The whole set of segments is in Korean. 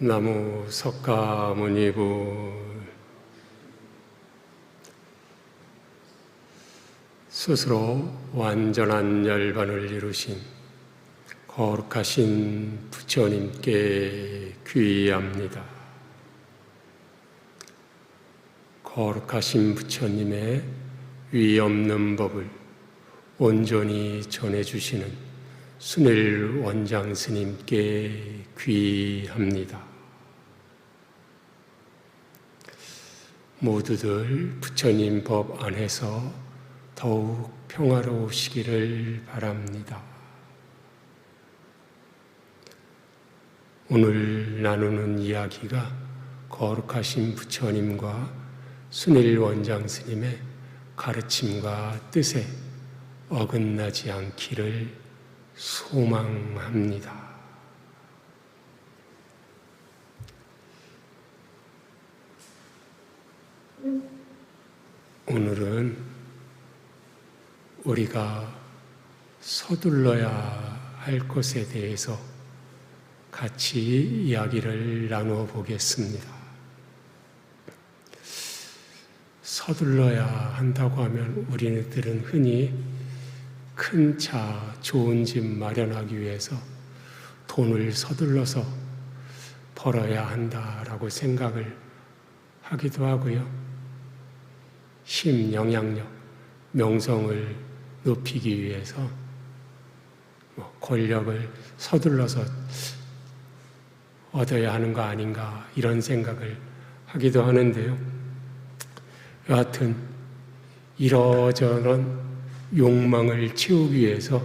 나무 석가모니부 스스로 완전한 열반을 이루신 거룩하신 부처님께 귀의합니다. 거룩하신 부처님의 위 없는 법을 온전히 전해주시는 순일 원장 스님께 귀의합니다. 모두들 부처님 법 안에서 더욱 평화로우시기를 바랍니다. 오늘 나누는 이야기가 거룩하신 부처님과 순일 원장 스님의 가르침과 뜻에 어긋나지 않기를 소망합니다. 오늘은 우리가 서둘러야 할 것에 대해서 같이 이야기를 나누어 보겠습니다. 서둘러야 한다고 하면 우리들은 흔히 큰 차, 좋은 집 마련하기 위해서 돈을 서둘러서 벌어야 한다라고 생각을 하기도 하고요. 힘, 영향력, 명성을 높이기 위해서 권력을 서둘러서 얻어야 하는 거 아닌가 이런 생각을 하기도 하는데요. 여하튼 이러저런 욕망을 채우기 위해서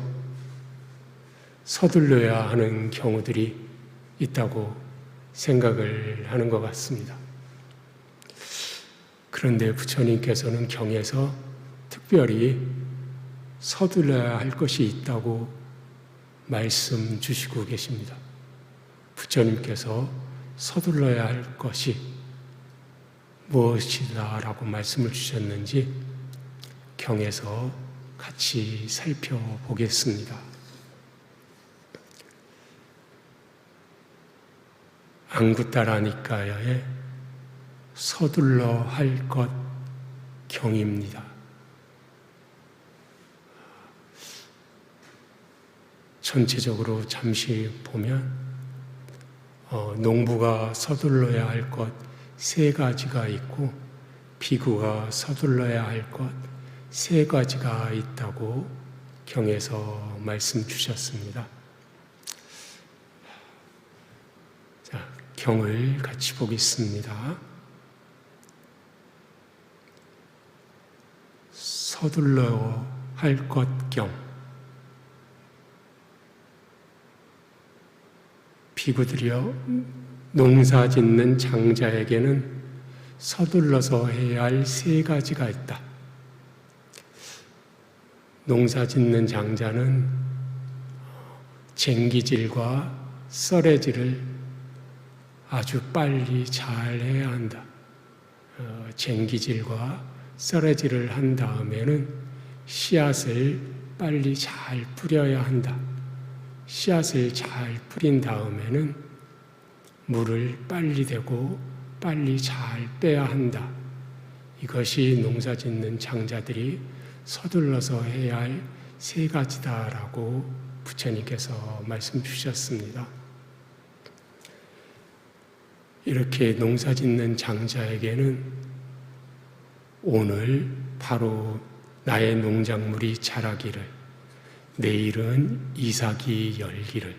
서둘러야 하는 경우들이 있다고 생각을 하는 것 같습니다. 그런데 부처님께서는 경에서 특별히 서둘러야 할 것이 있다고 말씀 주시고 계십니다. 부처님께서 서둘러야 할 것이 무엇이다 라고 말씀을 주셨는지 경에서 같이 살펴보겠습니다. 앙구따라 니까야의 서둘러 할 것 경입니다. 전체적으로 잠시 보면 농부가 서둘러야 할 것 세 가지가 있고 비구가 서둘러야 할 것 세 가지가 있다고 경에서 말씀 주셨습니다. 자, 경을 같이 보겠습니다. 서둘러 할 것 경. 비구들이여, 농사 짓는 장자에게는 서둘러서 해야 할 세 가지가 있다. 농사 짓는 장자는 쟁기질과 썰애질을 아주 빨리 잘 해야 한다. 쟁기질과 썰애질을 한 다음에는 씨앗을 빨리 잘 뿌려야 한다. 씨앗을 잘 뿌린 다음에는 물을 빨리 대고 빨리 잘 빼야 한다. 이것이 농사 짓는 장자들이 서둘러서 해야 할 세 가지다라고 부처님께서 말씀 주셨습니다. 이렇게 농사 짓는 장자에게는 오늘 바로 나의 농작물이 자라기를, 내일은 이삭이 열기를,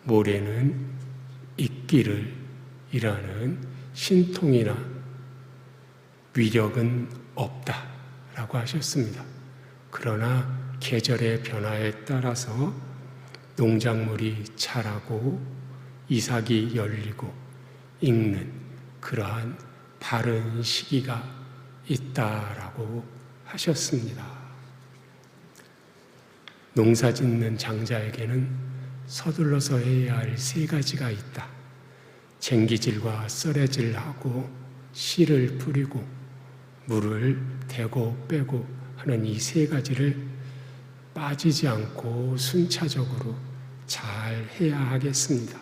모레는 익기를 이라는 신통이나 위력은 없다라고 하셨습니다. 그러나 계절의 변화에 따라서 농작물이 자라고 이삭이 열리고 익는 그러한 바른 시기가 있다라고 하셨습니다. 농사 짓는 장자에게는 서둘러서 해야 할 세 가지가 있다. 쟁기질과 썰애질하고 씨를 뿌리고 물을 대고 빼고 하는 이 세 가지를 빠지지 않고 순차적으로 잘 해야 하겠습니다.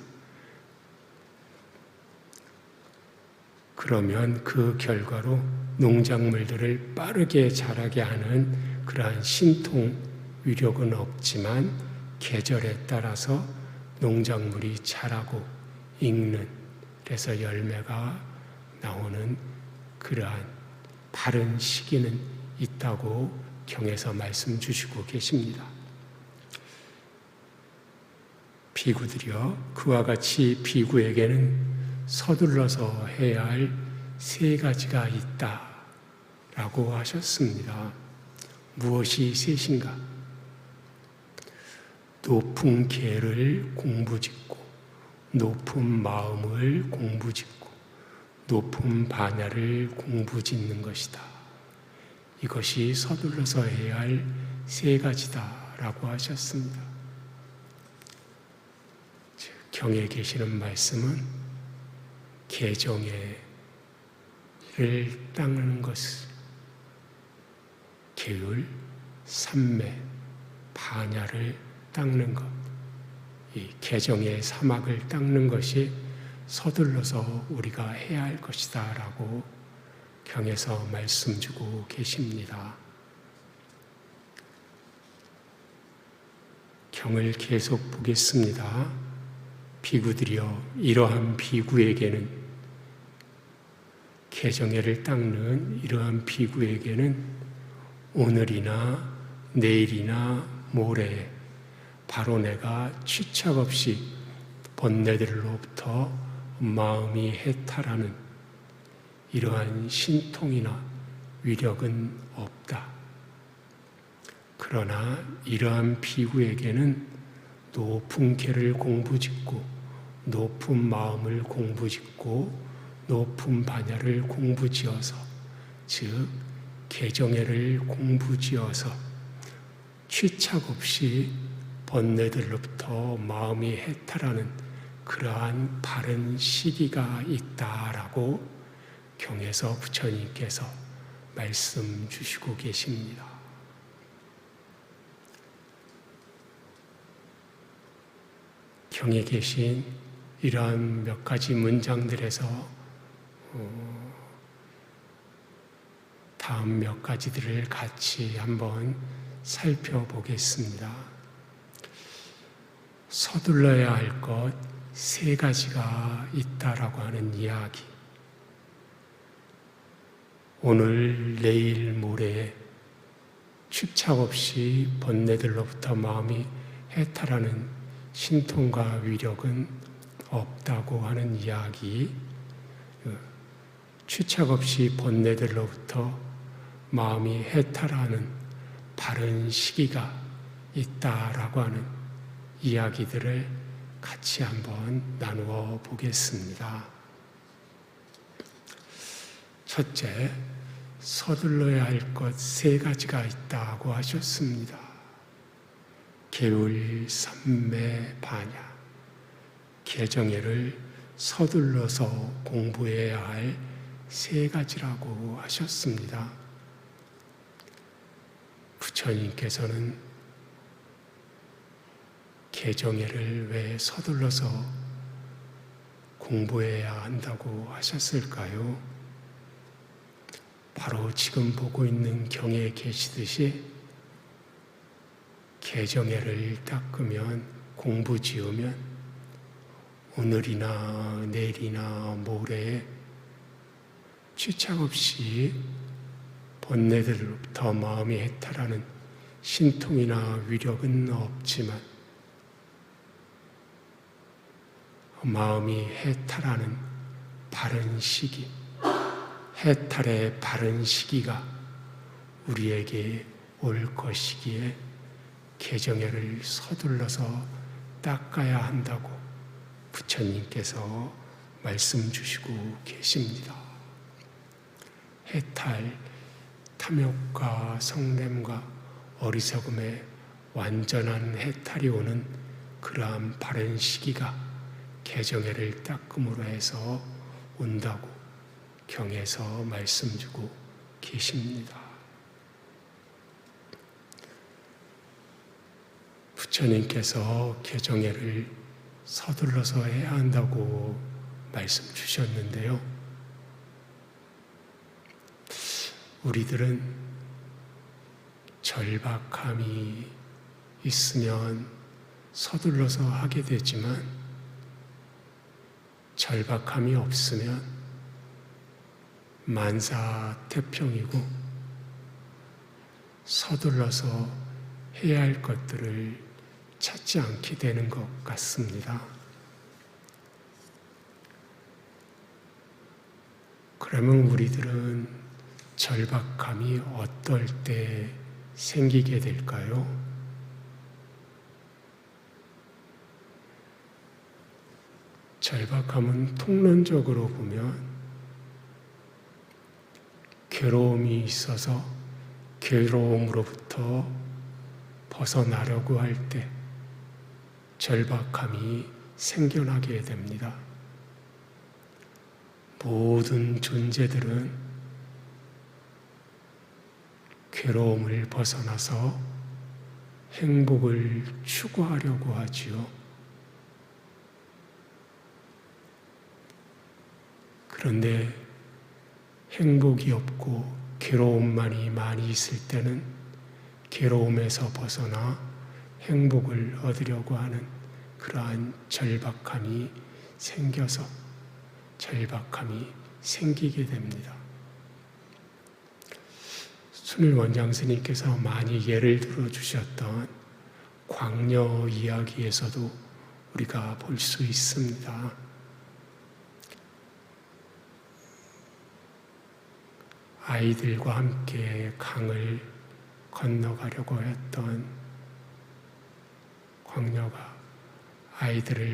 그러면 그 결과로 농작물들을 빠르게 자라게 하는 그러한 신통 위력은 없지만 계절에 따라서 농작물이 자라고 익는, 그래서 열매가 나오는 그러한 바른 시기는 있다고 경에서 말씀 주시고 계십니다. 비구들이여, 그와 같이 비구에게는 서둘러서 해야 할 세 가지가 있다 라고 하셨습니다. 무엇이 셋인가? 높은 계를 공부짓고, 높은 마음을 공부짓고, 높은 반야를 공부짓는 것이다. 이것이 서둘러서 해야 할 세 가지다 라고 하셨습니다. 경에 계시는 말씀은 계정에를 닦는 것을, 계율, 삼매, 반야를 닦는 것, 이 계정의 사막을 닦는 것이 서둘러서 우리가 해야 할 것이다 라고 경에서 말씀 주고 계십니다. 경을 계속 보겠습니다. 비구들이여, 이러한 비구에게는, 계정애를 닦는 이러한 비구에게는 오늘이나 내일이나 모레 바로 내가 취착 없이 번뇌들로부터 마음이 해탈하는 이러한 신통이나 위력은 없다. 그러나 이러한 비구에게는 높은 계를 공부짓고, 높은 마음을 공부짓고, 높은 반야를 공부지어서, 즉 계정애를 공부지어서 취착 없이 번뇌들로부터 마음이 해탈하는 그러한 바른 시기가 있다라고 경에서 부처님께서 말씀 주시고 계십니다. 경에 계신 이러한 몇 가지 문장들에서 다음 몇 가지들을 같이 한번 살펴보겠습니다. 서둘러야 할 것 세 가지가 있다라고 하는 이야기. 오늘, 내일, 모레 취착 없이 번뇌들로부터 마음이 해탈하는 신통과 위력은 없다고 하는 이야기. 취착 없이 번뇌들로부터 마음이 해탈하는 바른 시기가 있다라고 하는 이야기들을 같이 한번 나누어 보겠습니다. 첫째, 서둘러야 할 것 세 가지가 있다고 하셨습니다. 계율, 삼매, 반야. 계정애를 서둘러서 공부해야 할 세 가지라고 하셨습니다. 부처님께서는 계정애를 왜 서둘러서 공부해야 한다고 하셨을까요? 바로 지금 보고 있는 경에 계시듯이 계정애를 닦으면, 공부 지으면 오늘이나 내일이나 모레 취착 없이 번뇌들로부터 마음이 해탈하는 신통이나 위력은 없지만 마음이 해탈하는 바른 시기, 해탈의 바른 시기가 우리에게 올 것이기에 계정애를 서둘러서 닦아야 한다고 부처님께서 말씀 주시고 계십니다. 해탈, 탐욕과 성냄과 어리석음의 완전한 해탈이 오는 그러한 바른 시기가 계정애를 닦음으로 해서 온다고 경에서 말씀 주고 계십니다. 부처님께서 계정애를 서둘러서 해야 한다고 말씀 주셨는데요. 우리들은 절박함이 있으면 서둘러서 하게 되지만 절박함이 없으면 만사태평이고 서둘러서 해야 할 것들을 찾지 않게 되는 것 같습니다. 그러면 우리들은 절박함이 어떨 때 생기게 될까요? 절박함은 통론적으로 보면 괴로움이 있어서 괴로움으로부터 벗어나려고 할 때 절박함이 생겨나게 됩니다. 모든 존재들은 괴로움을 벗어나서 행복을 추구하려고 하지요. 그런데 행복이 없고 괴로움만이 많이 있을 때는 괴로움에서 벗어나 행복을 얻으려고 하는 그러한 절박함이 생겨서 절박함이 생기게 됩니다. 순일 원장 스님께서 많이 예를 들어 주셨던 광녀 이야기에서도 우리가 볼 수 있습니다. 아이들과 함께 강을 건너가려고 했던 광녀가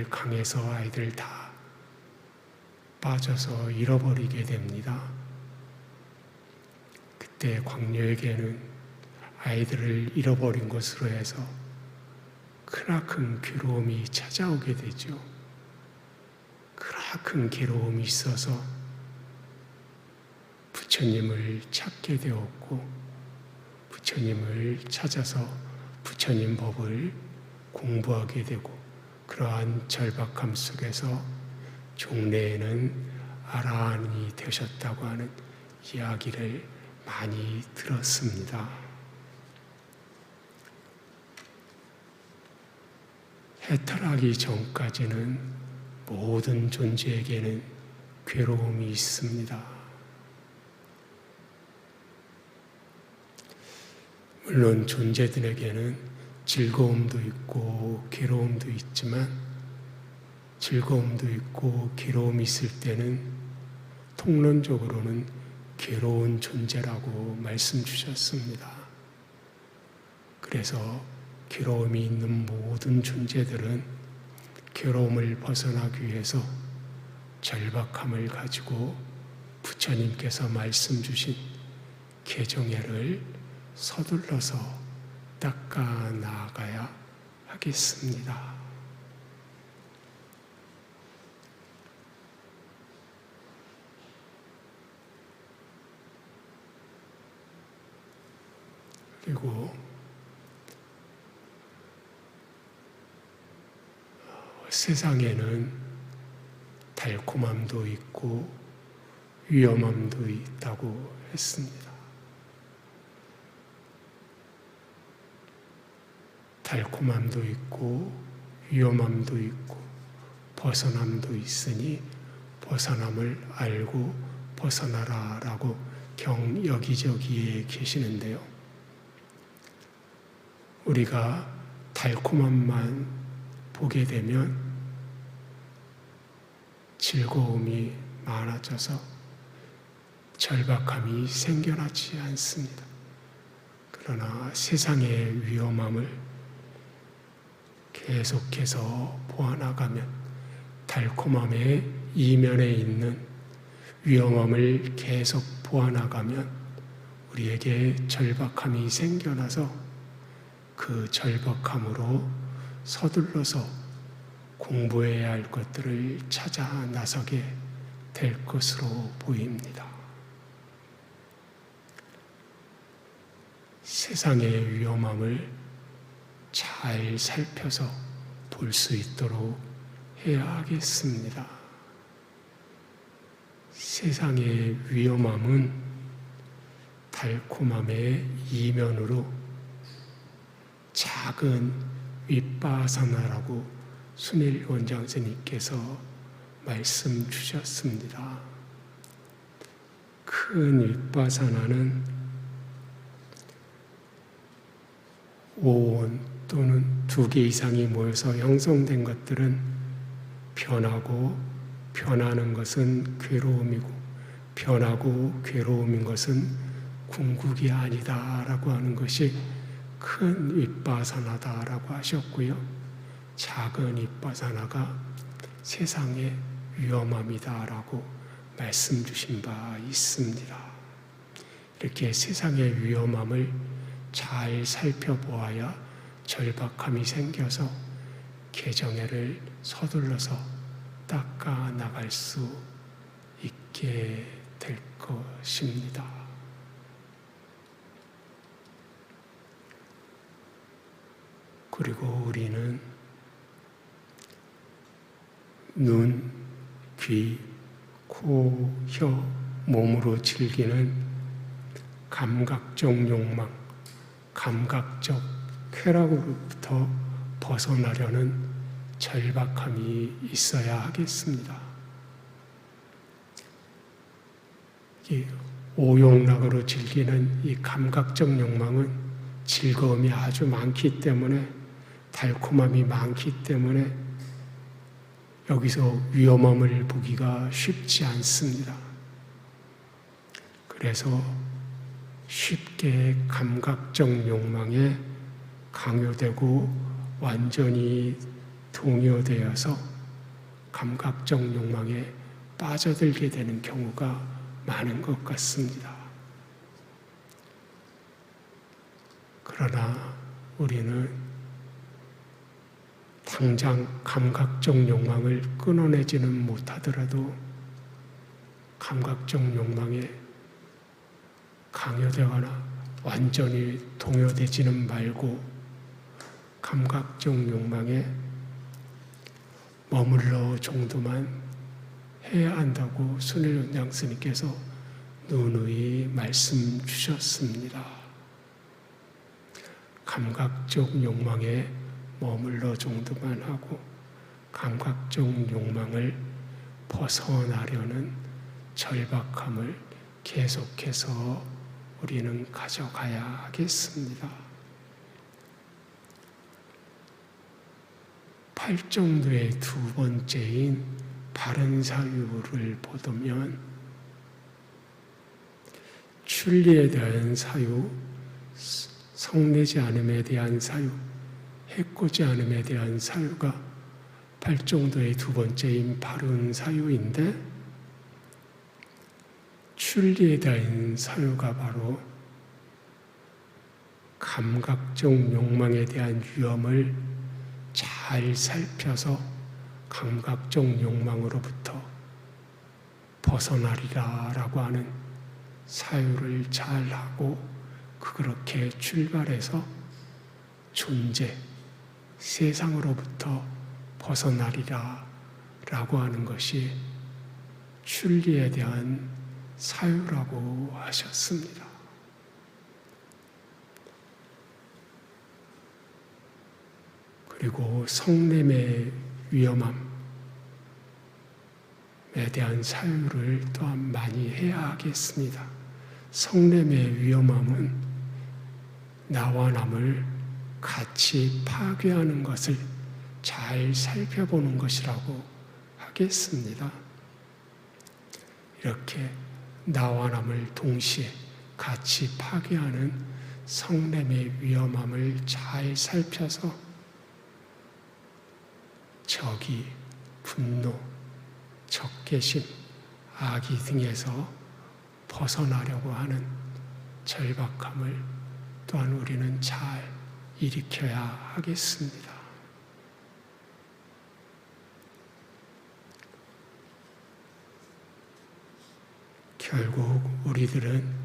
강에서 아이들 다 빠져서 잃어버리게 됩니다. 그때 광녀에게는 아이들을 잃어버린 것으로 해서 크나큰 괴로움이 찾아오게 되죠. 크나큰 괴로움이 있어서 부처님을 찾게 되었고 부처님을 찾아서 부처님 법을 공부하게 되고 그러한 절박함 속에서 종래에는 아라한이 되셨다고 하는 이야기를 많이 들었습니다. 해탈하기 전까지는 모든 존재에게는 괴로움이 있습니다. 물론 존재들에게는 즐거움도 있고 괴로움도 있지만 즐거움도 있고 괴로움이 있을 때는 통론적으로는 괴로운 존재라고 말씀 주셨습니다. 그래서 괴로움이 있는 모든 존재들은 괴로움을 벗어나기 위해서 절박함을 가지고 부처님께서 말씀 주신 개정애를 서둘러서 닦아 나아가야 하겠습니다. 그리고 세상에는 달콤함도 있고 위험함도 있다고 했습니다. 달콤함도 있고 위험함도 있고 벗어남도 있으니 벗어남을 알고 벗어나라라고 여기저기에 계시는데요. 우리가 달콤함만 보게 되면 즐거움이 많아져서 절박함이 생겨나지 않습니다. 그러나 세상의 위험함을 계속해서 보아나가면 달콤함의 이면에 있는 위험함을 계속 보아나가면 우리에게 절박함이 생겨나서 그 절박함으로 서둘러서 공부해야 할 것들을 찾아 나서게 될 것으로 보입니다. 세상의 위험함을 잘 살펴서 볼 수 있도록 해야 하겠습니다. 세상의 위험함은 달콤함의 이면으로 작은 윗바사나라고 순일 원장스님께서 말씀 주셨습니다. 큰 윗바사나는 5원 또는 2개 이상이 모여서 형성된 것들은 변하고 변하는 것은 괴로움이고 변하고 괴로움인 것은 궁극이 아니다라고 하는 것이 큰 윗바사나다라고 하셨고요. 작은 윗바사나가 세상의 위험함이다라고 말씀 주신 바 있습니다. 이렇게 세상의 위험함을 잘 살펴보아야 절박함이 생겨서 개정애를 서둘러서 닦아 나갈 수 있게 될 것입니다. 그리고 우리는 눈, 귀, 코, 혀, 몸으로 즐기는 감각적 욕망, 감각적 쾌락으로부터 벗어나려는 절박함이 있어야 하겠습니다. 이 오욕락으로 즐기는 이 감각적 욕망은 즐거움이 아주 많기 때문에, 달콤함이 많기 때문에 여기서 위험함을 보기가 쉽지 않습니다. 그래서 쉽게 감각적 욕망에 강요되고 완전히 동요되어서 감각적 욕망에 빠져들게 되는 경우가 많은 것 같습니다. 그러나 우리는 당장 감각적 욕망을 끊어내지는 못하더라도 감각적 욕망에 강요되거나 완전히 동요되지는 말고 감각적 욕망에 머물러 정도만 해야 한다고 순일원장 스님께서 누누이 말씀 주셨습니다. 감각적 욕망에 머물러 정도만 하고 감각적 욕망을 벗어나려는 절박함을 계속해서 우리는 가져가야 하겠습니다. 팔정도의 두 번째인 바른 사유를 보면 출리에 대한 사유, 성내지 않음에 대한 사유, 해코지 않음에 대한 사유가 팔정도의 두 번째인 바른 사유인데, 출리에 대한 사유가 바로 감각적 욕망에 대한 위험을 잘 살펴서 감각적 욕망으로부터 벗어나리라라고 하는 사유를 잘 하고 그렇게 출발해서 존재, 세상으로부터 벗어나리라 라고 하는 것이 출리에 대한 사유라고 하셨습니다. 그리고 성냄의 위험함에 대한 사유를 또한 많이 해야 하겠습니다. 성냄의 위험함은 나와 남을 같이 파괴하는 것을 잘 살펴보는 것이라고 하겠습니다. 이렇게 나와 남을 동시에 같이 파괴하는 성냄의 위험함을 잘 살펴서 적이, 분노, 적개심, 악의 등에서 벗어나려고 하는 절박함을 또한 우리는 잘 일으켜야 하겠습니다. 결국 우리들은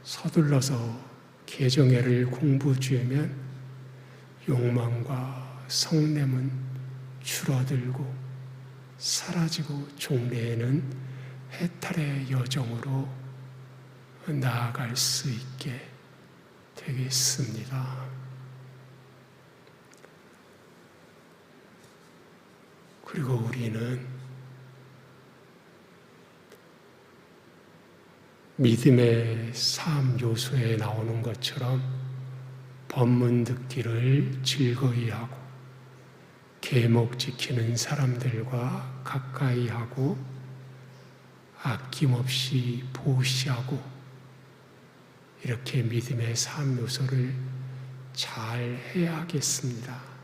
서둘러서 개정애를 공부주면 욕망과 성냄은 줄어들고 사라지고 종래에는 해탈의 여정으로 나아갈 수 있게 되겠습니다. 그리고 우리는 믿음의 삶 요소에 나오는 것처럼 법문 듣기를 즐거이 하고 계목 지키는 사람들과 가까이 하고 아낌없이 보시하고 이렇게 믿음의 삶 요소를 잘 해야겠습니다.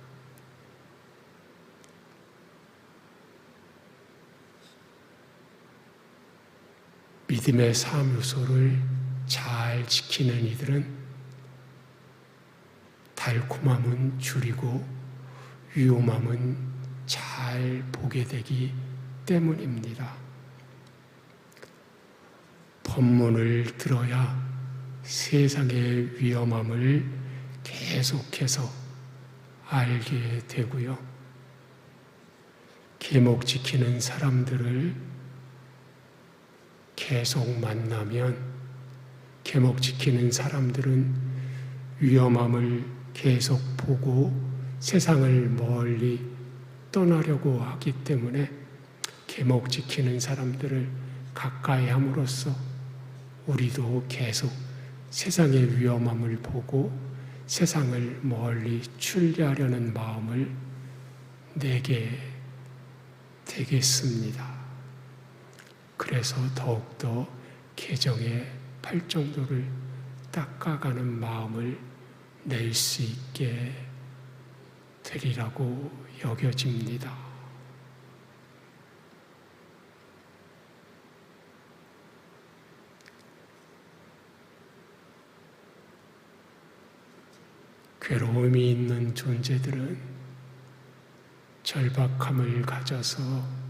믿음의 삶 요소를 잘 지키는 이들은 달콤함은 줄이고 위험함은 잘 보게 되기 때문입니다. 법문을 들어야 세상의 위험함을 계속해서 알게 되고요. 계목 지키는 사람들을 계속 만나면 계목 지키는 사람들은 위험함을 계속 보고 세상을 멀리 떠나려고 하기 때문에 계목 지키는 사람들을 가까이 함으로써 우리도 계속 세상의 위험함을 보고 세상을 멀리 출리하려는 마음을 내게 되겠습니다. 그래서 더욱더 개정의 팔정도를 닦아가는 마음을 낼 수 있게 되리라고 여겨집니다. 괴로움이 있는 존재들은 절박함을 가져서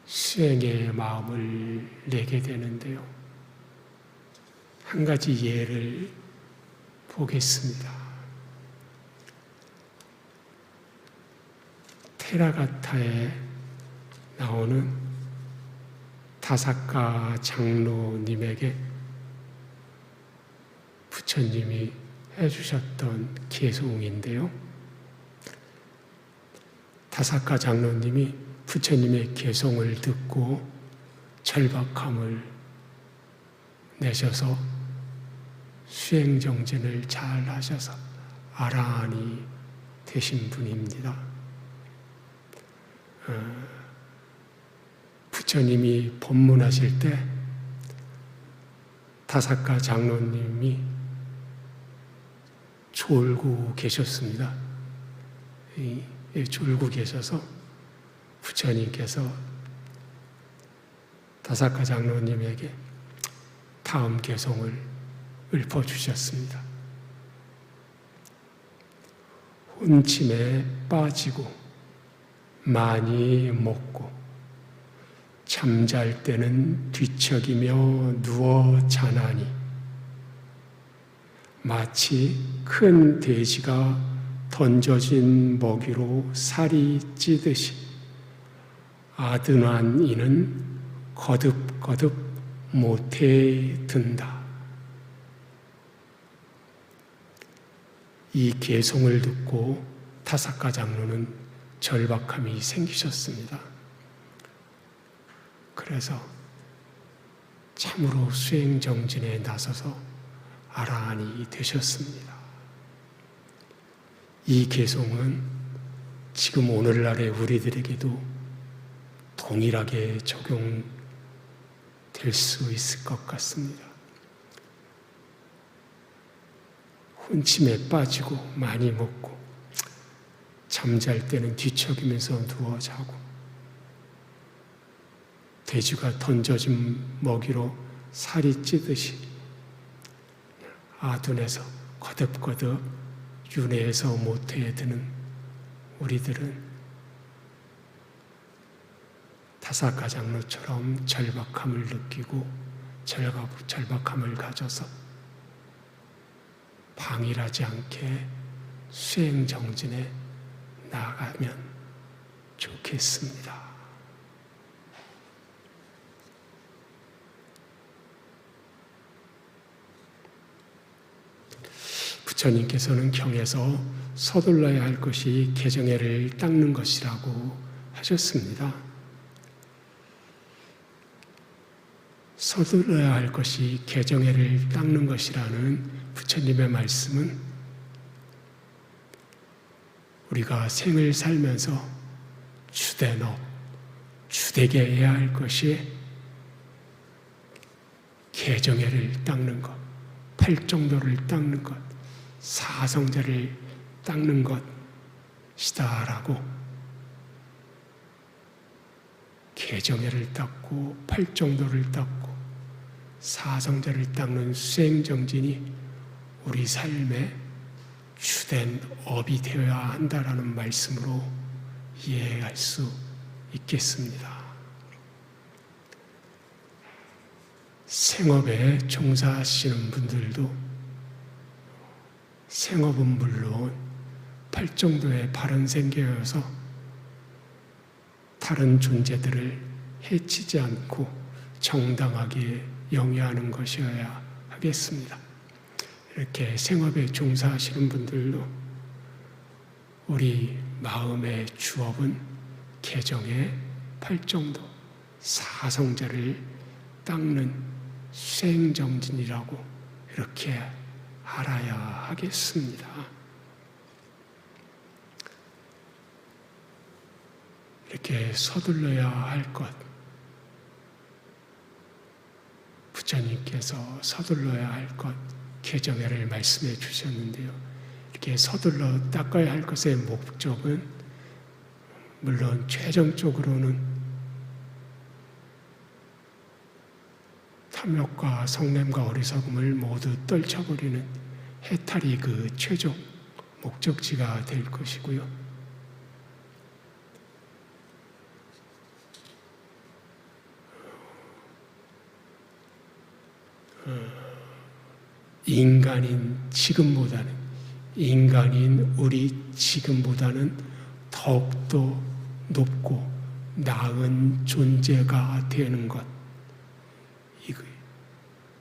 수행의 마음을 내게 되는데요. 한 가지 예를 보겠습니다. 테라가타에 나오는 다사카 장로님에게 부처님이 해주셨던 개송인데요. 다사카 장로님이 부처님의 개송을 듣고 절박함을 내셔서 수행정진을 잘 하셔서 아라한이 되신 분입니다. 부처님이 법문하실 때 다사카 장로님이 졸고 계셨습니다. 졸고 계셔서 부처님께서 다사카 장로님에게 다음 개송을 읊어주셨습니다. 혼침에 빠지고 많이 먹고 잠잘 때는 뒤척이며 누워 자나니 마치 큰 돼지가 던져진 먹이로 살이 찌듯이 아둔한 이는 거듭거듭 못해 든다. 이 개송을 듣고 다사카 장로는 절박함이 생기셨습니다. 그래서 참으로 수행정진에 나서서 아라한이 되셨습니다. 이 개송은 지금 오늘날의 우리들에게도 동일하게 적용될 수 있을 것 같습니다. 혼침에 빠지고 많이 먹고 잠잘 때는 뒤척이면서 누워 자고 돼지가 던져진 먹이로 살이 찌듯이 아둔해서 거듭거듭 윤회에서 모태에 드는 우리들은 다사카 장로처럼 절박함을 느끼고 절박함을 가져서 방일하지 않게 수행정진에 나아가면 좋겠습니다. 부처님께서는 경에서 서둘러야 할 것이 개정회를 닦는 것이라고 하셨습니다. 서둘러야 할 것이 개정회를 닦는 것이라는 부처님의 말씀은 우리가 생을 살면서 주된 업, 주되게 해야 할 것이 개정회를 닦는 것, 팔정도를 닦는 것, 사성제를 닦는 것이다라고 개정회를 닦고 팔정도를 닦고 사성제를 닦는 수행정진이 우리 삶의 주된 업이 되어야 한다라는 말씀으로 이해할 수 있겠습니다. 생업에 종사하시는 분들도 생업은 물론 팔정도에 바른 생계여서 다른 존재들을 해치지 않고 정당하게 영위하는 것이어야 하겠습니다. 이렇게 생업에 종사하시는 분들도 우리 마음의 주업은 개정의 팔정도, 사성제를 닦는 수행정진이라고 이렇게 알아야 하겠습니다. 이렇게 서둘러야 할 것, 부처님께서 서둘러야 할 것, 개정회를 말씀해 주셨는데요. 이렇게 서둘러 닦아야 할 것의 목적은 물론 최종적으로는 탐욕과 성냄과 어리석음을 모두 떨쳐버리는 해탈이 그 최종 목적지가 될 것이고요. 인간인 우리 지금보다는 더욱더 높고 나은 존재가 되는 것,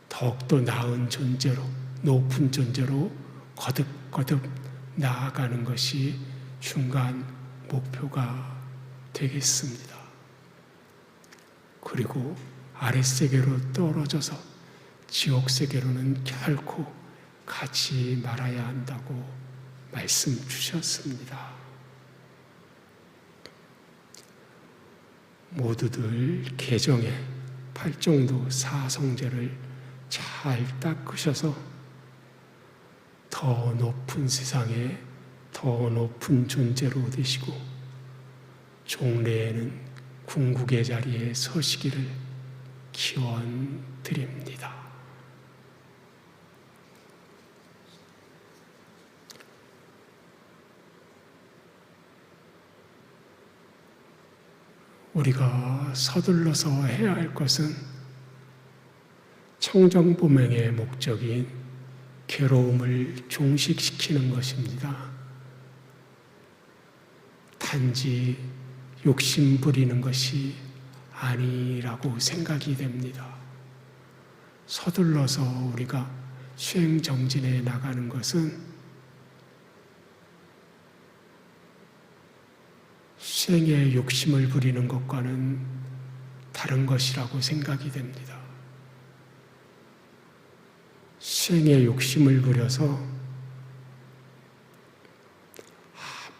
더욱더 나은 존재로, 높은 존재로 거듭거듭 나아가는 것이 중간 목표가 되겠습니다. 그리고 아랫세계로 떨어져서 지옥세계로는 결코 가지 말아야 한다고 말씀 주셨습니다. 모두들 개정에 팔정도 사성제를 잘 닦으셔서 더 높은 세상에 더 높은 존재로 되시고 종래에는 궁극의 자리에 서시기를 기원드립니다. 우리가 서둘러서 해야 할 것은 청정보명의 목적인 괴로움을 종식시키는 것입니다. 단지 욕심 부리는 것이 아니라고 생각이 됩니다. 서둘러서 우리가 수행정진에 나가는 것은 수행에 욕심을 부리는 것과는 다른 것이라고 생각이 됩니다. 수행에 욕심을 부려서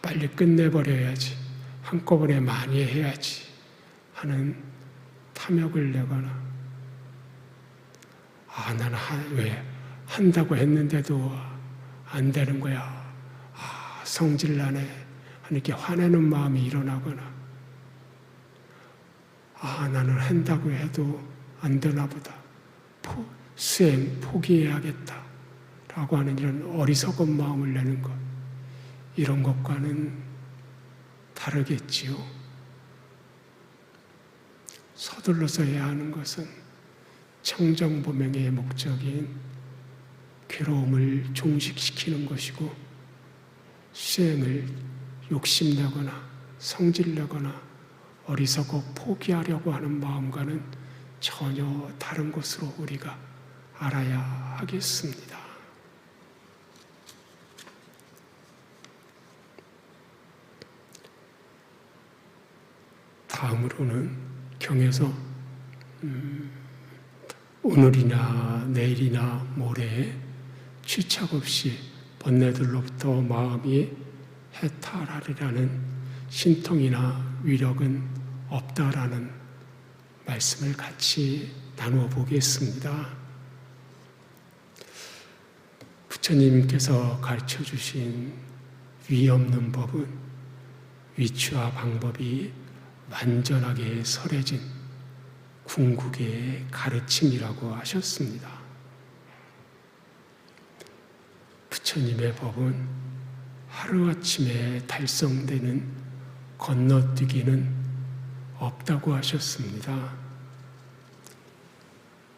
빨리 끝내버려야지, 한꺼번에 많이 해야지 하는 탐욕을 내거나 나는 왜 한다고 했는데도 안 되는 거야, 성질나네 이렇게 화내는 마음이 일어나거나 나는 한다고 해도 안 되나 보다, 수행 포기해야겠다 라고 하는 이런 어리석은 마음을 내는 것, 이런 것과는 다르겠지요. 서둘러서 해야 하는 것은 청정보명의 목적인 괴로움을 종식시키는 것이고, 수행을 욕심내거나 성질내거나 어리석어 포기하려고 하는 마음과는 전혀 다른 것으로 우리가 알아야 하겠습니다. 다음으로는 경에서 오늘이나 내일이나 모레에 취착 없이 번뇌들로부터 마음이 해탈하리라는 신통이나 위력은 없다라는 말씀을 같이 나누어 보겠습니다. 부처님께서 가르쳐 주신 위 없는 법은 위치와 방법이 완전하게 설해진 궁극의 가르침이라고 하셨습니다. 부처님의 법은 하루아침에 달성되는 건너뛰기는 없다고 하셨습니다.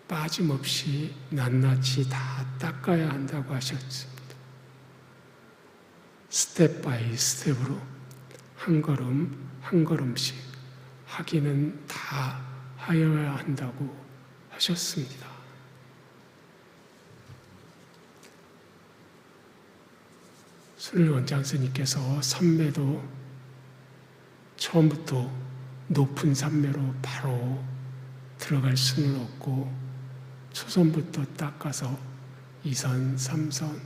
빠짐없이 낱낱이 다 닦아야 한다고 하셨습니다. 스텝 바이 스텝으로 한 걸음 한 걸음씩 하기는 다 하여야 한다고 하셨습니다. 순일 원장스님께서 삼매도 처음부터 높은 삼매로 바로 들어갈 수는 없고 초선부터 닦아서 2선, 3선,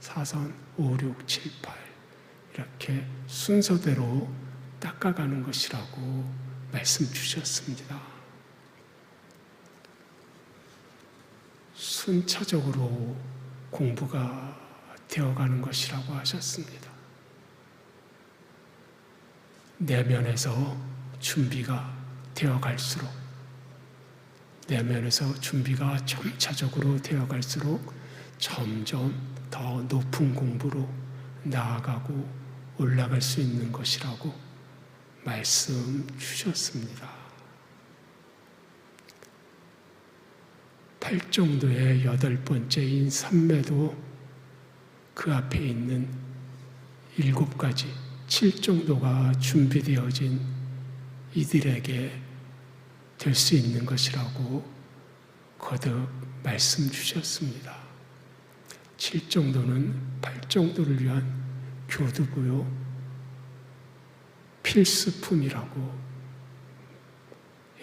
4선, 5, 6, 7, 8 이렇게 순서대로 닦아가는 것이라고 말씀 주셨습니다. 순차적으로 공부가 되어가는 것이라고 하셨습니다. 내면에서 준비가 되어갈수록 내면에서 준비가 점차적으로 되어갈수록 점점 더 높은 공부로 나아가고 올라갈 수 있는 것이라고 말씀 주셨습니다. 8정도의 8번째인 삼매도 그 앞에 있는 7가지 7정도가 준비되어진 이들에게 될 수 있는 것이라고 거듭 말씀 주셨습니다. 7정도는 8정도를 위한 교두보요 필수품이라고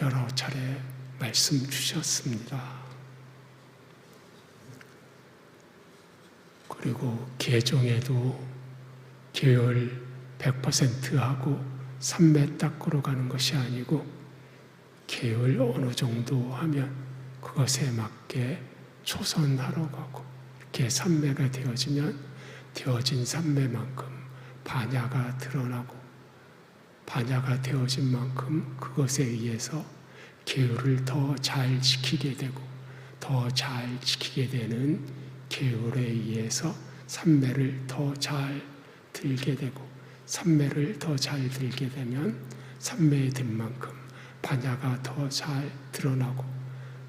여러 차례 말씀 주셨습니다. 그리고 개종에도 계열 100% 하고 삼매 닦으러 가는 것이 아니고 계열 어느 정도 하면 그것에 맞게 초선하러 가고 이렇게 삼매가 되어지면 되어진 삼매만큼 반야가 드러나고 반야가 되어진 만큼 그것에 의해서 계율을 더 잘 지키게 되고 더 잘 지키게 되는 계율에 의해서 삼매를 더 잘 들게 되고 삼매를 더 잘 들게 되면 삼매에 든 만큼 반야가 더 잘 드러나고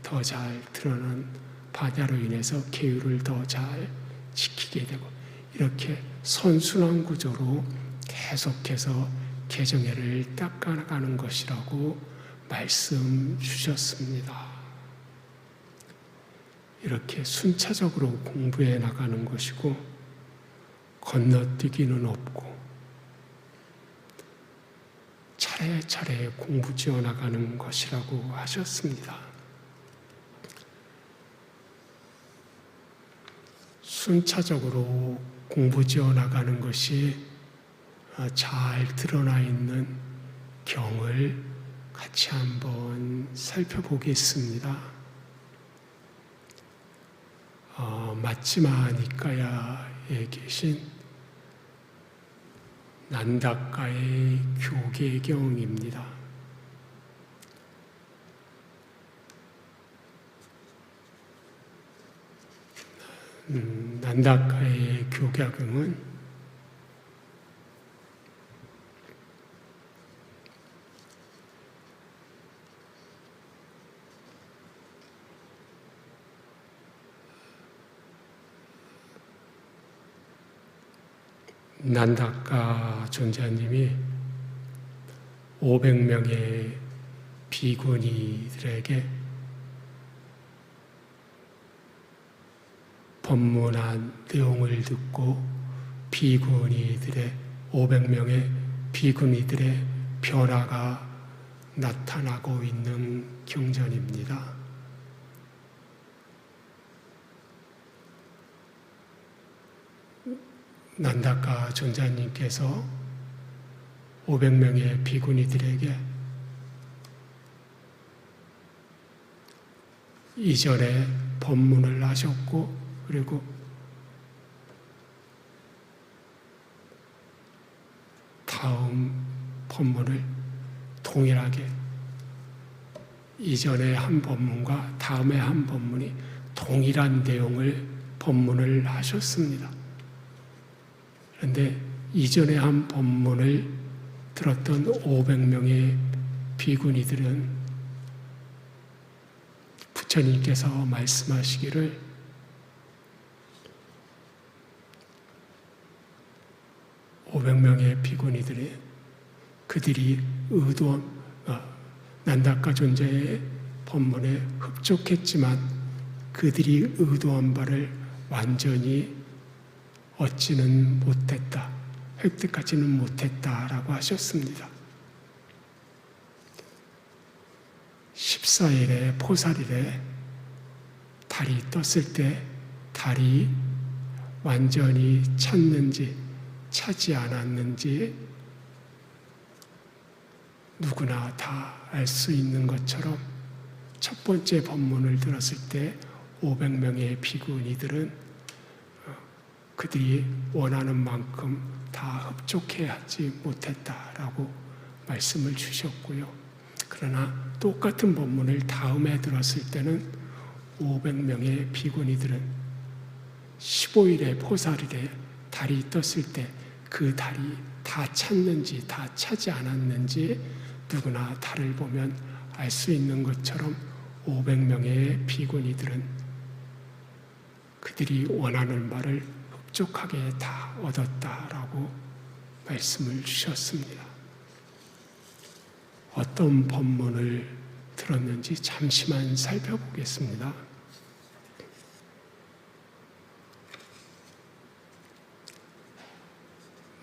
더 잘 드러난 반야로 인해서 계율을 더 잘 지키게 되고 이렇게 선순환 구조로 계속해서 개정회를 닦아나가는 것이라고 말씀 주셨습니다. 이렇게 순차적으로 공부해 나가는 것이고 건너뛰기는 없고 차례차례 공부 지어 나가는 것이라고 하셨습니다. 순차적으로 공부 지어 나가는 것이 잘 드러나 있는 경을 같이 한번 살펴보겠습니다. 마치마 니까야에 계신 난다카의 교계경입니다. 난다카의 교계경은 난다카 존자님이 500명의 비구니들에게 법문한 내용을 듣고 비구니들의 500명의 비구니들의 변화가 나타나고 있는 경전입니다. 난다카 존자님께서 500명의 비구니들에게 이전에 법문을 하셨고, 그리고 다음 법문을 동일하게 이전에 한 법문과 다음에 한 법문이 동일한 내용을 법문을 하셨습니다. 그런데 이전에 한 법문을 들었던 500명의 비구니들은 부처님께서 말씀하시기를 (500명의) 비구니들이 그들이 의도한 난다카 존자의 법문에 흡족했지만 그들이 의도한 바를 완전히 얻지는 못했다, 획득하지는 못했다라고 하셨습니다. 14일에 포살일에 달이 떴을 때 달이 완전히 찼는지 차지 않았는지 누구나 다 알 수 있는 것처럼 첫 번째 법문을 들었을 때 500명의 비구니들은 그들이 원하는 만큼 다 흡족해하지 못했다라고 말씀을 주셨고요. 그러나 똑같은 법문을 다음에 들었을 때는 500명의 비구니들은 15일의 포살일에 달이 떴을 때 그 달이 다 찼는지 다 차지 않았는지 누구나 달을 보면 알 수 있는 것처럼 500명의 비구니들은 그들이 원하는 바를 흡족하게 다 얻었다라고 말씀을 주셨습니다. 어떤 법문을 들었는지 잠시만 살펴보겠습니다.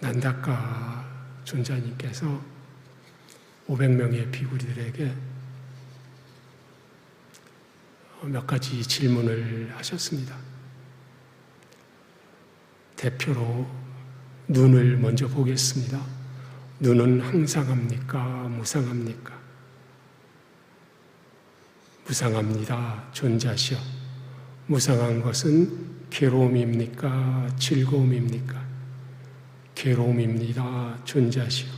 난다카 존자님께서 500명의 비구니들에게 몇 가지 질문을 하셨습니다. 대표로 눈을 먼저 보겠습니다. 눈은 항상합니까? 무상합니까? 무상합니다. 존자시여. 무상한 것은 괴로움입니까? 즐거움입니까? 괴로움입니다. 존자시여.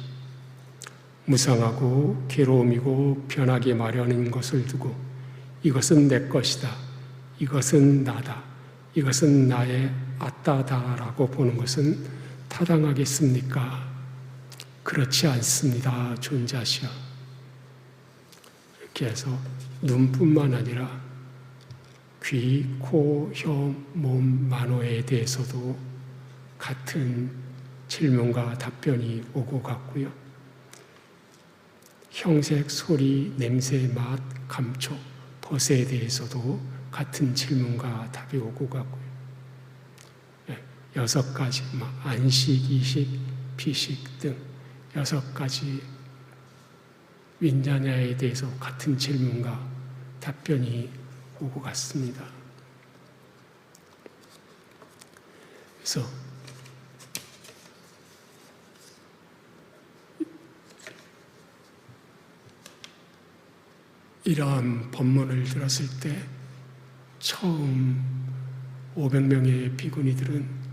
무상하고 괴로움이고 변하기 마련인 것을 두고 이것은 내 것이다, 이것은 나다, 이것은 나의 아따다라고 보는 것은 타당하겠습니까? 그렇지 않습니다. 존자시여. 이렇게 해서 눈뿐만 아니라 귀, 코, 혀, 몸, 만호에 대해서도 같은 질문과 답변이 오고 갔고요. 형색, 소리, 냄새, 맛, 감촉, 벗에 대해서도 같은 질문과 답이 오고 갔고요. 6가지, 안식, 이식, 비식 등 6가지 윈자냐에 대해서 같은 질문과 답변이 오고 갔습니다. 그래서 이러한 법문을 들었을 때 처음 500명의 비구니들은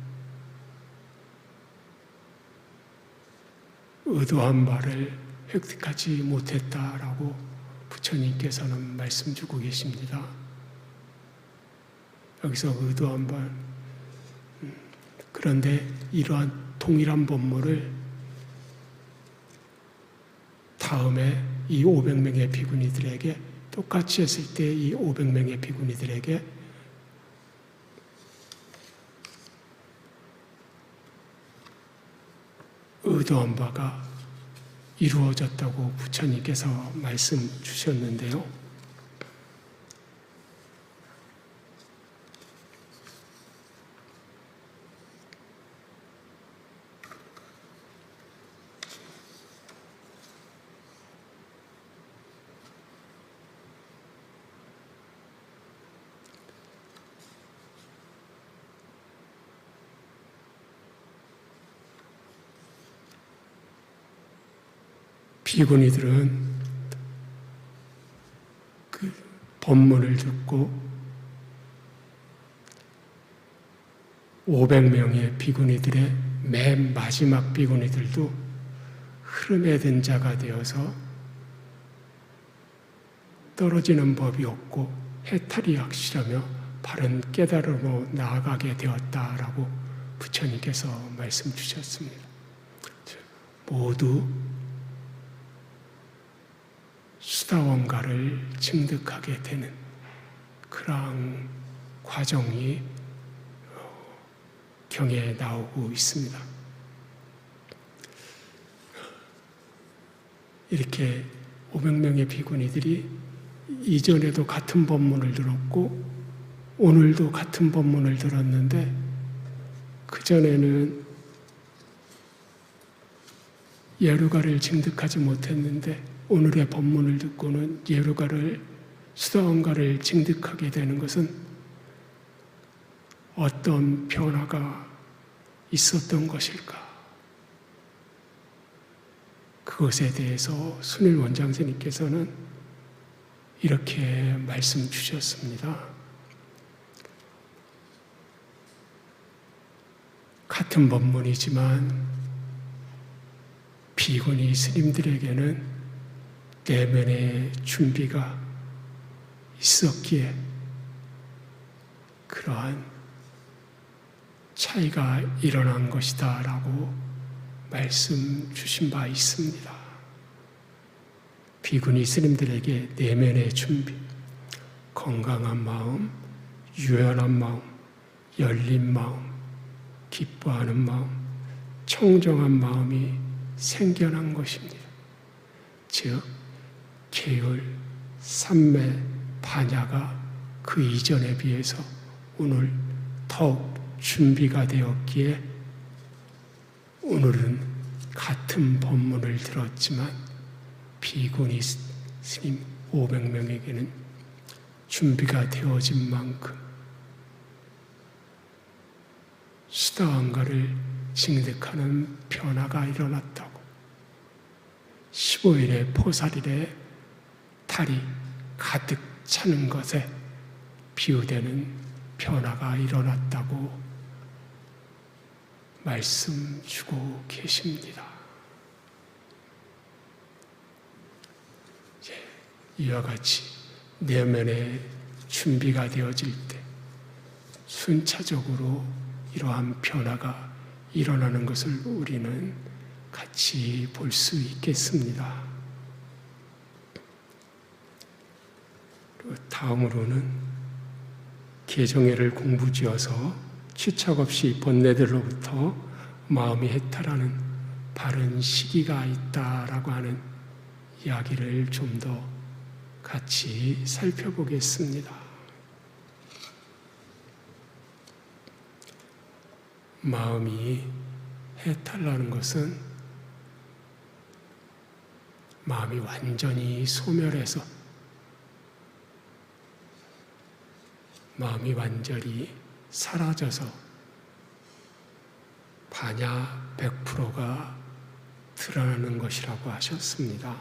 의도한 바를 획득하지 못했다라고 부처님께서는 말씀 주고 계십니다. 여기서 의도한 바, 그런데 이러한 동일한 법문을 다음에 이 500명의 비구니들에게 똑같이 했을 때 이 500명의 비구니들에게 의도한 바가 이루어졌다고 부처님께서 말씀 주셨는데요. 비구니들은 그 법문을 듣고 500명의 비구니들의 맨 마지막 비구니들도 흐름에 든 자가 되어서 떨어지는 법이 없고 해탈이 확실하며 바른 깨달음으로 나아가게 되었다라고 부처님께서 말씀 주셨습니다. 모두 수다원가를 증득하게 되는 그러한 과정이 경에 나오고 있습니다. 이렇게 500명의 비구니들이 이전에도 같은 법문을 들었고 오늘도 같은 법문을 들었는데 그전에는 예루가를 증득하지 못했는데 오늘의 법문을 듣고는 수다원가를 증득하게 되는 것은 어떤 변화가 있었던 것일까? 그것에 대해서 순일 원장스님께서는 이렇게 말씀 주셨습니다. 같은 법문이지만 비구니 스님들에게는 내면의 준비가 있었기에 그러한 차이가 일어난 것이다 라고 말씀 주신 바 있습니다. 비구니 스님들에게 내면의 준비, 건강한 마음, 유연한 마음, 열린 마음, 기뻐하는 마음, 청정한 마음이 생겨난 것입니다. 즉 계율, 삼매, 반야가 그 이전에 비해서 오늘 더욱 준비가 되었기에 오늘은 같은 법문을 들었지만 비구니 스님 500명에게는 준비가 되어진 만큼 수다원가를 증득하는 변화가 일어났다고 15일의 포살일에 달이 가득 차는 것에 비유되는 변화가 일어났다고 말씀 주고 계십니다. 이와 같이 내면의 준비가 되어질 때 순차적으로 이러한 변화가 일어나는 것을 우리는 같이 볼 수 있겠습니다. 그리고 다음으로는 개정회를 공부지어서 취착 없이 번뇌들로부터 마음이 해탈하는 바른 시기가 있다라고 하는 이야기를 좀 더 같이 살펴보겠습니다. 마음이 해탈하는 것은 마음이 완전히 소멸해서 마음이 완전히 사라져서 반야 100%가 드러나는 것이라고 하셨습니다.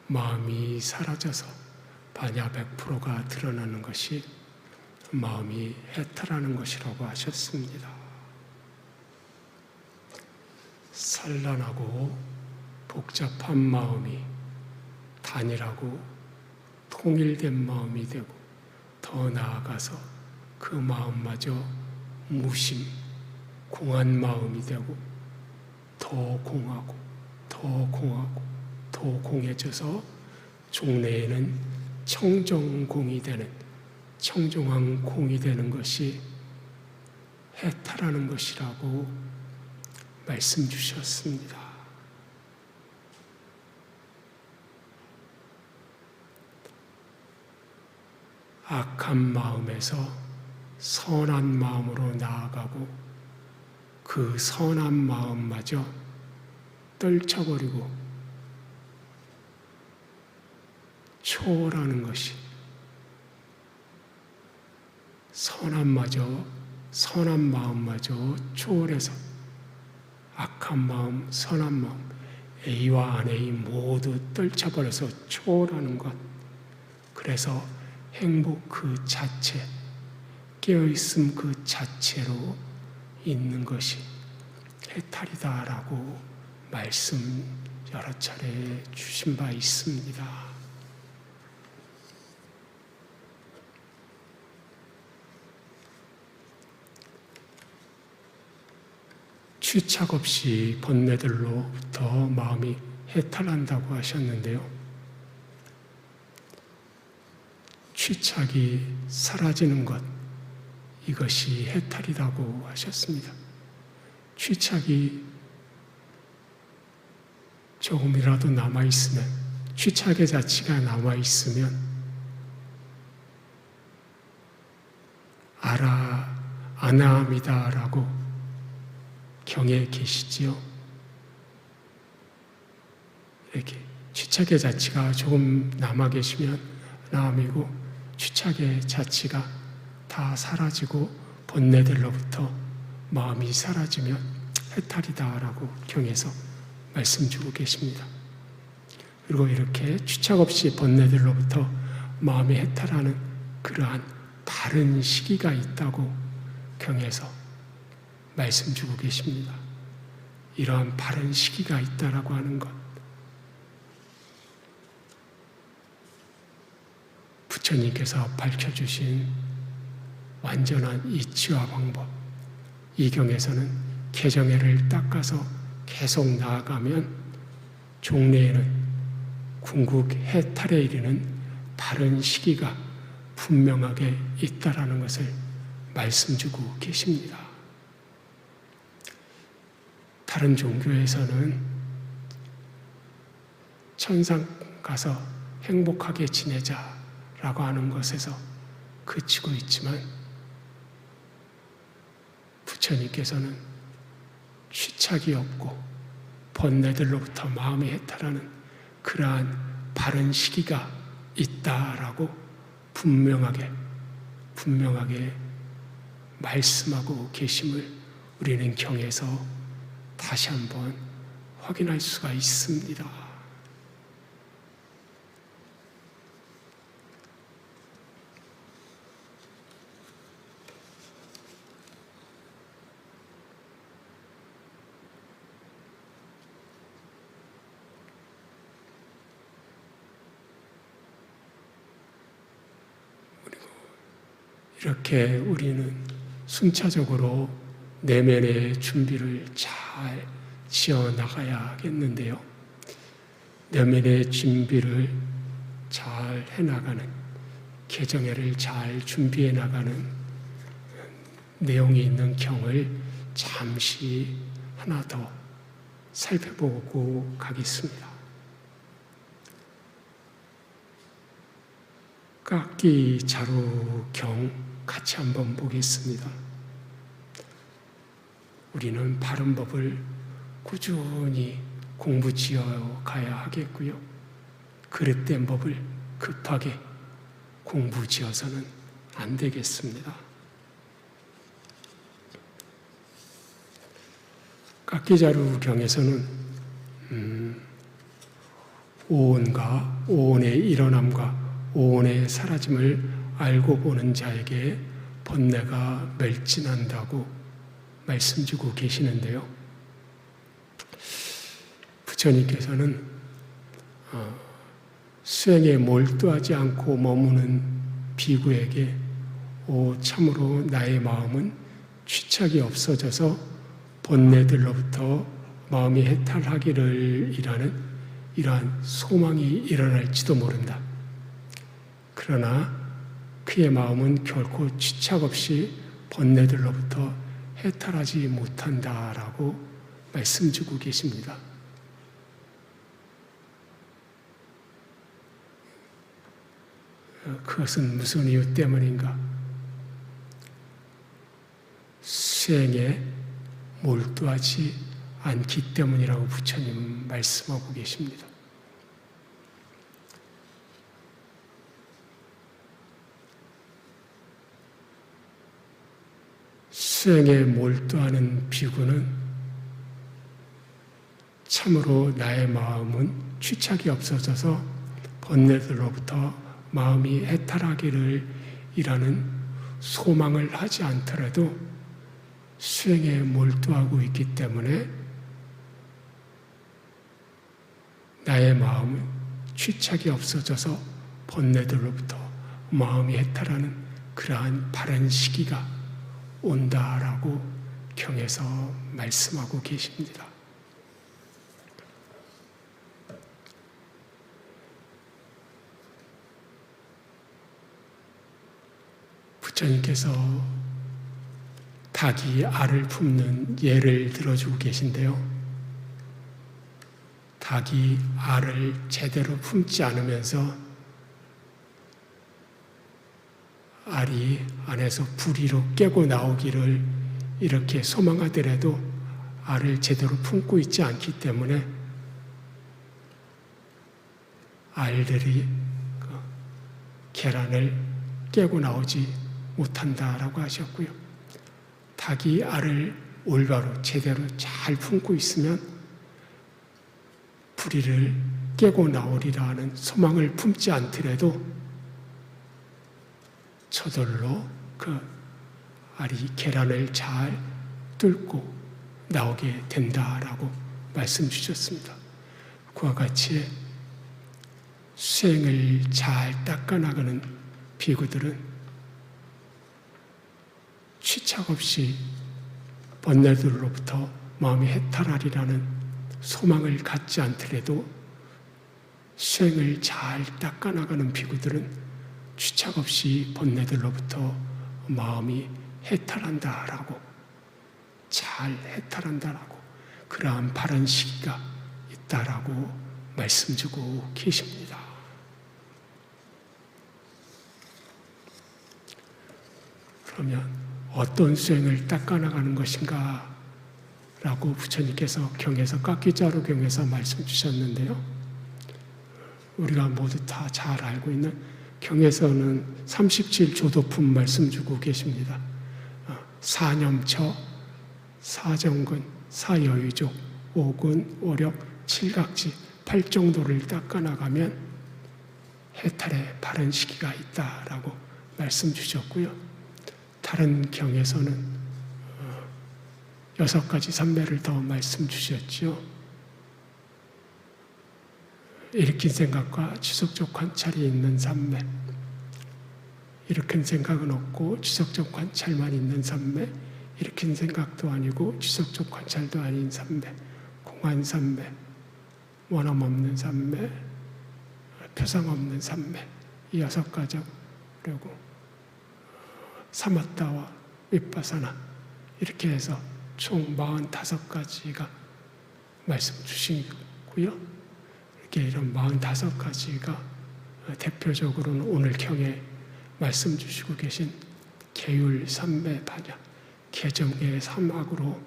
마음이 사라져서 반야 100%가 드러나는 것이 마음이 해탈하는 것이라고 하셨습니다. 산란하고 복잡한 마음이 단일하고 통일된 마음이 되고 더 나아가서 그 마음마저 무심, 공한 마음이 되고 더 공하고 더 공하고 더 공해져서 종래에는 청정공이 되는 청정한 공이 되는 것이 해탈하는 것이라고 말씀 주셨습니다. 악한 마음에서 선한 마음으로 나아가고 그 선한 마음마저 떨쳐버리고 초월하는 것이 선한 마음마저 초월해서 악한 마음, 선한 마음 A와 안-A 모두 떨쳐버려서 초월하는 것. 그래서 행복 그 자체, 깨어있음 그 자체로 있는 것이 해탈이다라고 말씀 여러 차례 주신 바 있습니다. 취착 없이 번뇌들로부터 마음이 해탈한다고 하셨는데요. 취착이 사라지는 것, 이것이 해탈이라고 하셨습니다. 취착이 조금이라도 남아있으면, 취착의 자취가 남아있으면 아나합니다라고 경에 계시지요. 이렇게 취착의 자취가 조금 남아 계시면 아나함이고, 취착의 자취가 다 사라지고 번뇌들로부터 마음이 사라지면 해탈이다라고 경에서 말씀 주고 계십니다. 그리고 이렇게 취착 없이 번뇌들로부터 마음이 해탈하는 그러한 바른 시기가 있다고 경에서 말씀 주고 계십니다. 이러한 바른 시기가 있다라고 하는 것, 부처님께서 밝혀주신 완전한 이치와 방법, 이 경에서는 개정해를 닦아서 계속 나아가면 종래에는 궁극 해탈에 이르는 바른 시기가 분명하게 있다라는 것을 말씀 주고 계십니다. 다른 종교에서는 천상 가서 행복하게 지내자라고 하는 것에서 그치고 있지만, 부처님께서는 취착이 없고 번뇌들로부터 마음이 해탈하는 그러한 바른 시기가 있다라고 분명하게 말씀하고 계심을 우리는 경에서 다시 한번 확인할 수가 있습니다. 그리고 이렇게 우리는 순차적으로 내면의 준비를 잘 지어 나가야겠는데요. 내면의 준비를 잘 해나가는, 개정회를 잘 준비해 나가는 내용이 있는 경을 잠시 하나 더 살펴보고 가겠습니다. 깎기 자루경 같이 한번 보겠습니다. 우리는 바른 법을 꾸준히 공부 지어 가야 하겠고요. 그릇된 법을 급하게 공부 지어서는 안 되겠습니다. 깎기자루경에서는 오온과 오온의 일어남과 오온의 사라짐을 알고 보는 자에게 번뇌가 멸진한다고 말씀 주고 계시는데요. 부처님께서는 수행에 몰두하지 않고 머무는 비구에게 참으로 나의 마음은 취착이 없어져서 번뇌들로부터 마음이 해탈하기를 이라는 이러한 소망이 일어날지도 모른다. 그러나 그의 마음은 결코 취착 없이 번뇌들로부터 해탈하지 못한다라고 말씀 주고 계십니다. 그것은 무슨 이유 때문인가? 수행에 몰두하지 않기 때문이라고 부처님은 말씀하고 계십니다. 수행에 몰두하는 비구는 참으로 나의 마음은 취착이 없어져서 번뇌들로부터 마음이 해탈하기를 이라는 소망을 하지 않더라도 수행에 몰두하고 있기 때문에 나의 마음은 취착이 없어져서 번뇌들로부터 마음이 해탈하는 그러한 바른 시기가 온다라고 경에서 말씀하고 계십니다. 부처님께서 닭이 알을 품는 예를 들어주고 계신데요. 닭이 알을 제대로 품지 않으면서 알이 안에서 부리로 깨고 나오기를 이렇게 소망하더라도 알을 제대로 품고 있지 않기 때문에 알들이 계란을 깨고 나오지 못한다라고 하셨고요. 닭이 알을 올바로 제대로 잘 품고 있으면 부리를 깨고 나오리라 하는 소망을 품지 않더라도 저절로 그 알이 계란을 잘 뚫고 나오게 된다라고 말씀 주셨습니다. 그와 같이 수행을 잘 닦아나가는 비구들은 취착 없이 번뇌들로부터 마음이 해탈하리라는 소망을 갖지 않더라도 수행을 잘 닦아나가는 비구들은 취착 없이 번뇌들로부터 마음이 해탈한다라고, 잘 해탈한다라고, 그러한 바른 시기가 있다라고 말씀 주고 계십니다. 그러면 어떤 수행을 닦아나가는 것인가 라고 부처님께서 경에서 깎기자루 경에서 말씀 주셨는데요. 우리가 모두 다 잘 알고 있는 경에서는 37조도품 말씀 주고 계십니다. 사념처, 사정근, 사여유족, 오근, 오력, 칠각지, 8정도를 닦아나가면 해탈의 바른 시기가 있다라고 말씀 주셨고요. 다른 경에서는 6가지 삼매를 더 말씀 주셨죠. 일으킨 생각과 지속적 관찰이 있는 삼매, 일으킨 생각은 없고 지속적 관찰만 있는 삼매, 일으킨 생각도 아니고 지속적 관찰도 아닌 삼매, 공한 삼매, 원함 없는 삼매, 표상 없는 삼매, 이 6가지, 그리고 사마타와 윗바사나, 이렇게 해서 총 45가지가 말씀 주시고요. 이렇게 이런 45가지가 대표적으로는 오늘 경에 말씀 주시고 계신 계율 삼매 반야, 개정의 삼학으로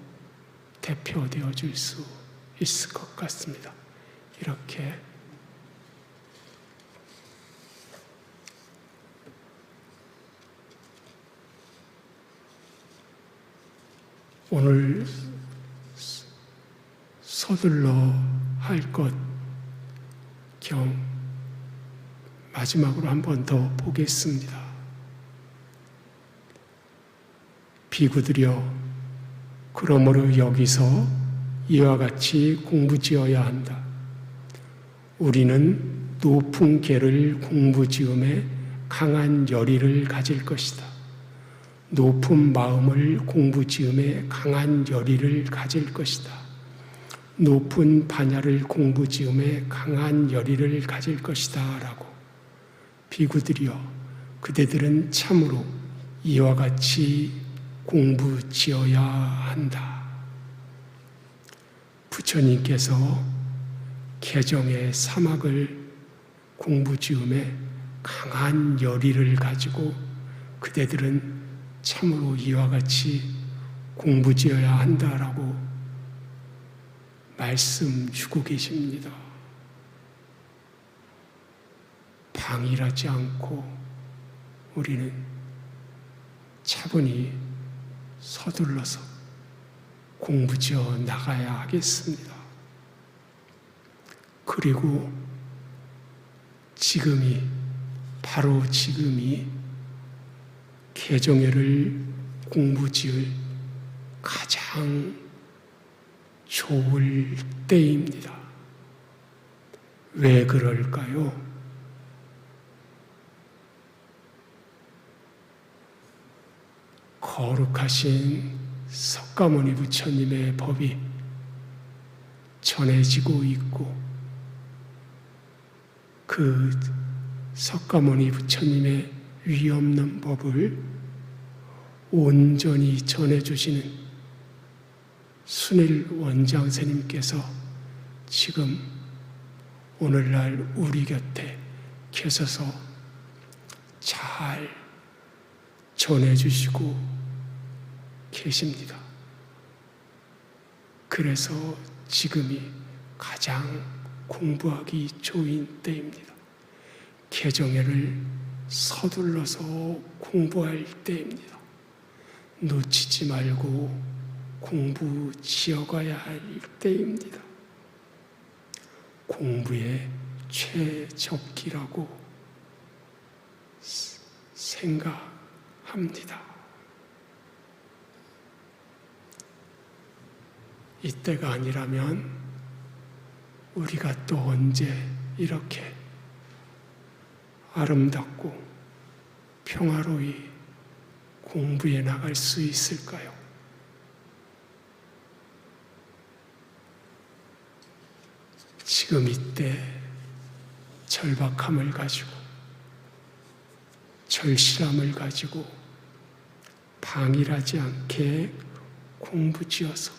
대표되어 줄 수 있을 것 같습니다. 이렇게 오늘 서둘러 할 것 경 마지막으로 한 번 더 보겠습니다. 비구들이여, 그러므로 여기서 이와 같이 공부지어야 한다. 우리는 높은 계를 공부지음에 강한 열의를 가질 것이다. 높은 마음을 공부지음에 강한 열의를 가질 것이다. 높은 반야를 공부지음에 강한 열의를 가질 것이다 라고. 비구들이여, 그대들은 참으로 이와 같이 공부지어야 한다. 부처님께서 개정의 사막을 공부지음에 강한 열의를 가지고 그대들은 참으로 이와 같이 공부지어야 한다라고 말씀 주고 계십니다. 방일하지 않고 우리는 차분히 서둘러서 공부지어 나가야 하겠습니다. 그리고 지금이, 바로 지금이 개종회를 공부지을 가장 좋을 때입니다. 왜 그럴까요? 거룩하신 석가모니 부처님의 법이 전해지고 있고, 그 석가모니 부처님의 위없는 법을 온전히 전해주시는 순일 원장스님께서 지금 오늘날 우리 곁에 계셔서 잘 전해주시고 계십니다. 그래서 지금이 가장 공부하기 좋은 때입니다. 개종회를 서둘러서 공부할 때입니다. 놓치지 말고 공부 지어가야 할 때입니다. 공부의 최적기라고 생각합니다. 이때가 아니라면 우리가 또 언제 이렇게 아름답고 평화로이 공부해 나갈 수 있을까요? 지금 이때 절박함을 가지고, 절실함을 가지고 방일하지 않게 공부지어서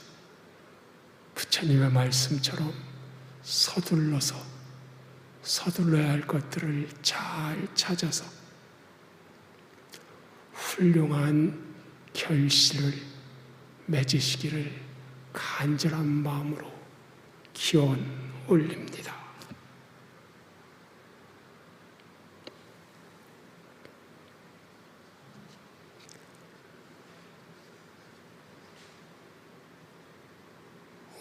부처님의 말씀처럼 서둘러야 할 것들을 잘 찾아서 훌륭한 결실을 맺으시기를 간절한 마음으로 기원 올립니다.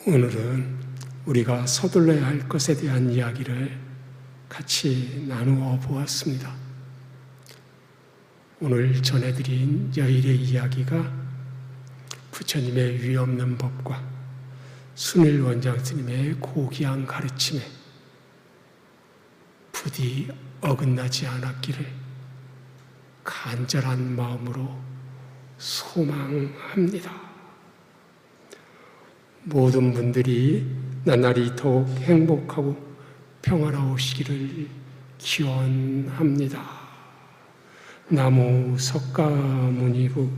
오늘은 우리가 서둘러야 할 것에 대한 이야기를 같이 나누어 보았습니다. 오늘 전해드린 여일의 이야기가 부처님의 위없는 법과 순일 원장 스님의 고귀한 가르침에 부디 어긋나지 않았기를 간절한 마음으로 소망합니다. 모든 분들이 나날이 더욱 행복하고 평화로우시기를 기원합니다. 나무 석가모니부